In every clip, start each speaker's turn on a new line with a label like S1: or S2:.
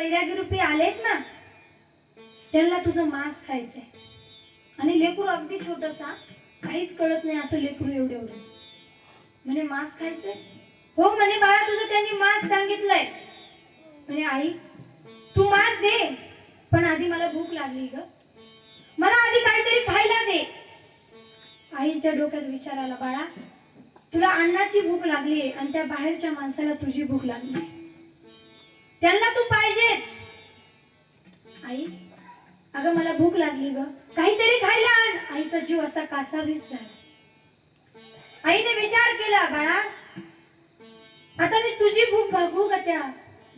S1: बैरागी रूपी आलेत ना त्यांना तुझं मांस खायचंय. आणि लेकरू अगदी छोटसा, काहीच कळत नाही असं लेकरू एवढं म्हणे मांस खायचंय. हो म्हणे बाळा तुझं त्यांनी मांस सांगितलंय. म्हणे आई तू मांस दे पण आधी मला भूक लागली ग, मला आधी काहीतरी खायला दे. आईच्या डोक्यात विचार आला बाळा तुला अन्नाची भूक लागली आणि त्या बाहेरच्या माणसाला तुझी भूक लागली, त्यांना तू पाहिजेच. आई अगं मला भूक लागली ग, काहीतरी खायला आण. आईचा जीव असा कासावीस झाला. आईने विचार केला बाळा आता मी तुझी भूक भागवू का त्या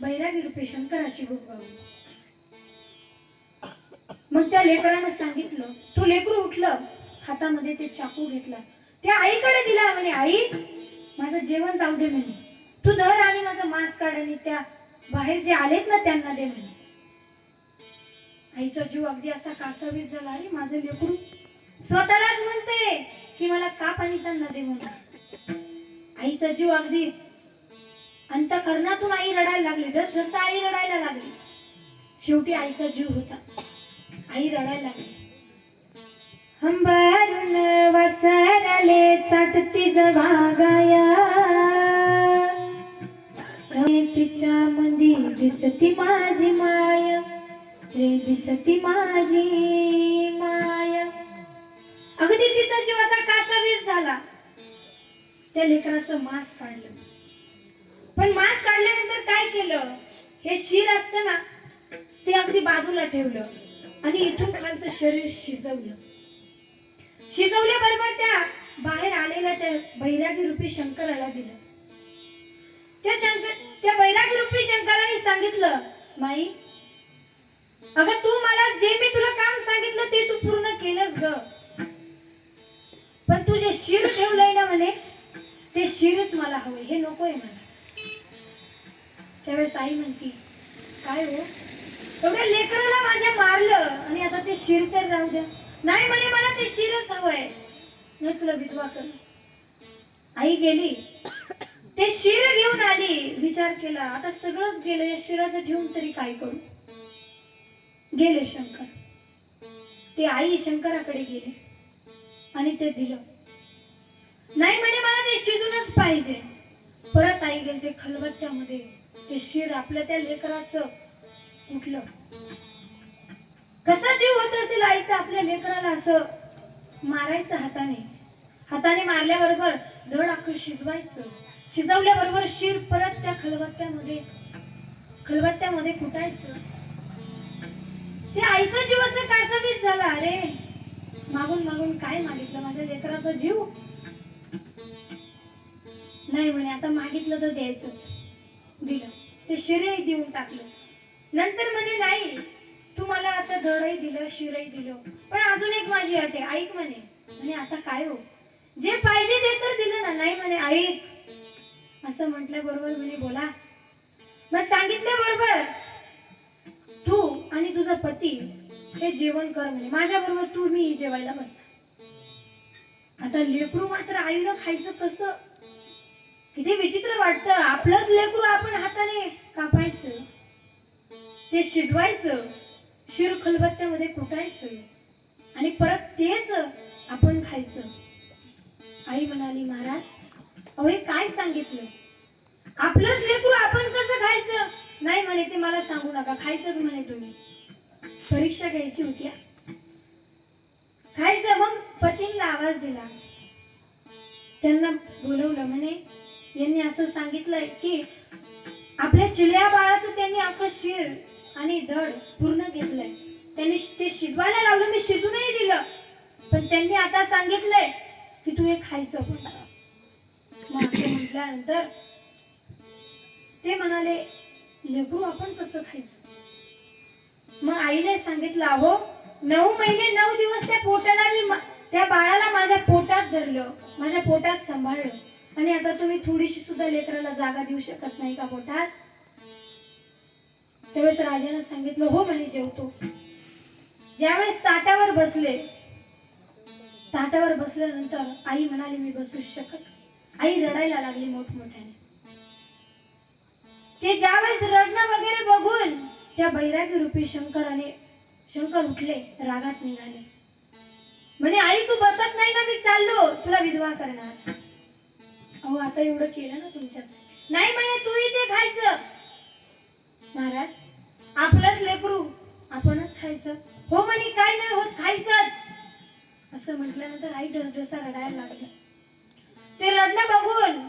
S1: बैरागी रूपी शंकराची भूक भागवू. मग त्या लेकरानं सांगितलं. तो लेकरू उठलं, हातामध्ये ते चाकू घेतला, त्या आईकडे दिला. म्हणे आई माझं जेवण जाऊ दे म्हणे, तू धर आणि माझं मांस काढ आणि त्या बाहेर जे आलेत ना त्यांना दे म्हणे. आईचा जीव अगदी असा कासावीस झाला. अरे माझं लेकरू स्वतःलाच म्हणते की मला काप आणि त्यांना दे म्हणून. आईचा जीव अगदी अंतःकरणातून आई रडायला लागली, ढसढसा आई रडायला लागली. शेवटी आईचा जीव होता, आई रडायला लागली. हंबारून वासराले चाटती जवागाया, तिच्या मंदी दिसती माझी माया रे, दिसती माझी माया. अगदी तिचा जीव असा कासावीस झाला. त्या लेकराचं मांस काढलं, पण मांस काढल्यानंतर काय केलं, हे शिर असतं ना ते अगदी बाजूला ठेवलं आणि इथून खालचं शरीर शिजवलं. शिजवल्याबरोबर त्या बाहेर आलेल्या त्या बैरागी रूपी शंकराला दिलं. त्या बैरागी रूपी शंकराने सांगितलं माई अगं तू मला जे मी तुला काम सांगितलं ते तू पूर्ण केलंस ग, पण तू जे शिर ठेवलंय ना म्हणे ते शिरच मला हवंय, हे नकोय मला. त्यावेळेस आई म्हणती काय हो एवढ्या लेकराला माझ्या मारलं आणि आता ते शिर तर राहू द्या. नाही म्हणे मला ते शिरच हवंय, नाही तुला विधवा कर. आई गेली, ते शिर घेऊन आली. विचार केला आता सगळंच गेलं, या शिराचं ठेवून तरी काय करू. गेले शंकर, ते आई शंकराकडे गेले आणि ते दिलं. नाही म्हणे मला ते शिजूनच पाहिजे. परत आई गेली, ते खलबत्त्यामध्ये ते शिर आपल्या त्या लेकराचं उठलं. कसा जीव होत असेल आईचा आपल्या लेकराला असं मारायचं हाताने. हाताने मारल्याबरोबर धड अख्खं शिजवायचं, शिजवल्याबरोबर शिर परत त्या खलबत्त्यामध्ये कुटायचं. ते आईचा जीव असं कासावीस झाला. अरे मागून मागून काय मागितलं माझ्या लेकराचा जीव. नाही म्हणे आता मागितलं तर द्यायचंच, दिलं. ते शिरही देऊन टाकलं. नंतर म्हणे नाही तू मला आता धडही दिलं शिरही दिलं, पण अजून एक माझी अट आहे, ऐक म्हणे. म्हणे आता काय हो, जे पाहिजे ते तर दिलं ना. नाही म्हणे ऐक. असं म्हटल्याबरोबर म्हणे बोला. मग सांगितल्याबरोबर तू आणि तुझा पती हे जेवण कर म्हणे, माझ्या बरोबर तू मी जेवायला बस. आता लेकरू मात्र आईला खायचं कसं, किती विचित्र वाटतं. आपलंच लेकरू आपण हाताने कापायचं, ते शिजवायचं, शिर खलबत्त्यामध्ये कुटायचं आणि परत तेच आपण खायचं. आई म्हणाली महाराज अहो हे काय सांगितलं, आपलंच लेकरू आपण कसं खायचं. नाही म्हणे ते मला सांगू नका, खायचंच म्हणे तुम्ही. परीक्षा घ्यायची होती, खायचं. मग पतींना आवाज दिला, त्यांना बोलवलं. म्हणे यांनी असं सांगितलंय की आपल्या चिल्या बाळाचं त्यांनी अख्खं शिर आणि धड पूर्ण घेतलंय, त्यांनी ते शिजवायला लावलं, मी शिजूनही दिलं, पण त्यांनी आता सांगितलंय की तू हे खायचं. मग असं म्हटल्यानंतर ते म्हणाले लेकरू आपण कसं खायचं. मग आईने सांगितलं अहो 9 महिने 9 दिवस त्या पोटाला मी त्या बाळाला माझ्या पोटात धरलं, माझ्या पोटात सांभाळलं, आणि आता तुम्ही थोडीशी सुद्धा लेकराला जागा देऊ शकत नाही का पोटात. त्यावेळेस राजाने सांगितलं हो म्हणे जेवतो. ज्यावेळेस ताटावर बसले, ताटावर बसल्यानंतर आई म्हणाली मी बसूच शकत. आई रडायला लागली मोठमोठ्याने. ते ज्यावेळेस रडणं वगैरे बघून त्या बैरागी रूपी शंकर उठले, रागात निघाले. म्हणे आई तू बसत नाही ना, मी चाललो तुला विधवा करणार. अहो आता एवढं केलं ना तुमच्यासाठी. नाही म्हणे तू इथे खायचं. महाराज आपलंच लेकरू आपणच खायचं. हो म्हणे काय नाही होत खायचंच. असं म्हटल्यानंतर आई ढसढसा रडायला लागली. ते रडणं बघून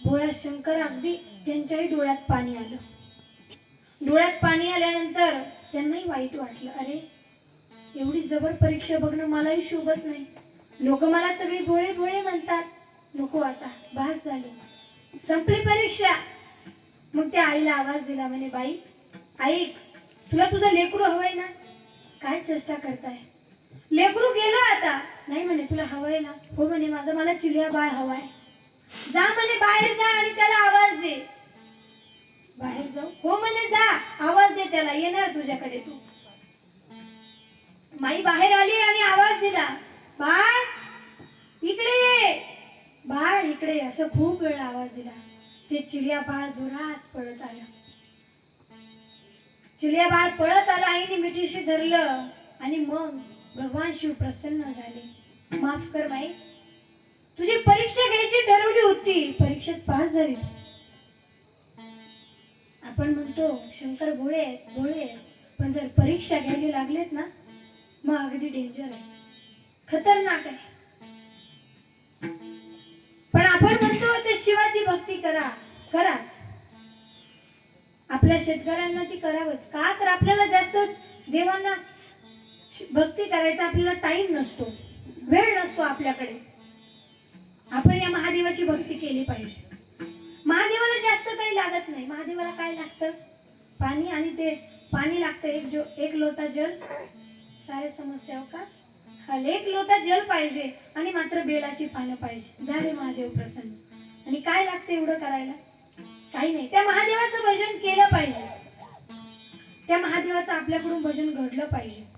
S1: भोळा शंकर अगदी त्यांच्याही डोळ्यात पाणी आलं. डोळ्यात पाणी आल्यानंतर त्यांनाही वाईट वाटलं. अरे एवढी जबर परीक्षा बघणं मलाही शोभत नाही. लोक मला सगळी भोळे भोळे म्हणतात. नको आता बास झाली, संपली परीक्षा. मग त्या आईला आवाज दिला. म्हणे बाई ऐक, तुला तुझं लेकरू हवंय ना, काय चेष्टा करताय. लेकरू गेलं आता. नाही म्हणे तुला हवंय ना. हो म्हणे माझं मला चिलिया बाळ हवाय. जा म्हणे बाहेर जा आणि त्याला आवाज दे. बाहेर जाऊ. हो म्हणे जा आवाज दे त्याला, येणार तुझ्याकडे तू. माई बाहेर आली आणि आवाज दिला. बाळ इकडे ये, बाळ इकडे ये. असं खूप वेळ आवाज दिला. ते चिलिया बाळ जोरात पळत आलं. चिलिया बाळ पळत आला. आईने मिठीशी धरलं आणि मग भगवान शिव प्रसन्न झाले. माफ कर माई, तुझी परीक्षा घ्यायची ठरवली होती, परीक्षेत पास झाली. आपण म्हणतो शंकर भोळे भोळे, पण जर परीक्षा घ्यायला लागलेत ना मग अगदी डेंजर आहे, खतरनाक आहे. पण आपण म्हणतो ते शिवाची भक्ती कराच. आपल्या शेतकऱ्यांना ती करावंच. का तर आपल्याला जास्त देवांना भक्ती करायचा आपल्याला टाइम नसतो, वेळ नसतो आपल्याकडे. आपण या महादेवाची भक्ती केली पाहिजे. महादेवाला जास्त काही लागत नाही. महादेवाला काय लागतं? पाणी, आणि ते पाणी लागतं एक लोटा जल सारे समस्या का हल. एक लोटा जल पाहिजे आणि मात्र बेलाची पानं पाहिजे, झाले महादेव प्रसन्न. आणि काय लागतं एवढं करायला? काही नाही. त्या महादेवाचं भजन केलं पाहिजे, त्या महादेवाचं आपल्याकडून भजन घडलं पाहिजे.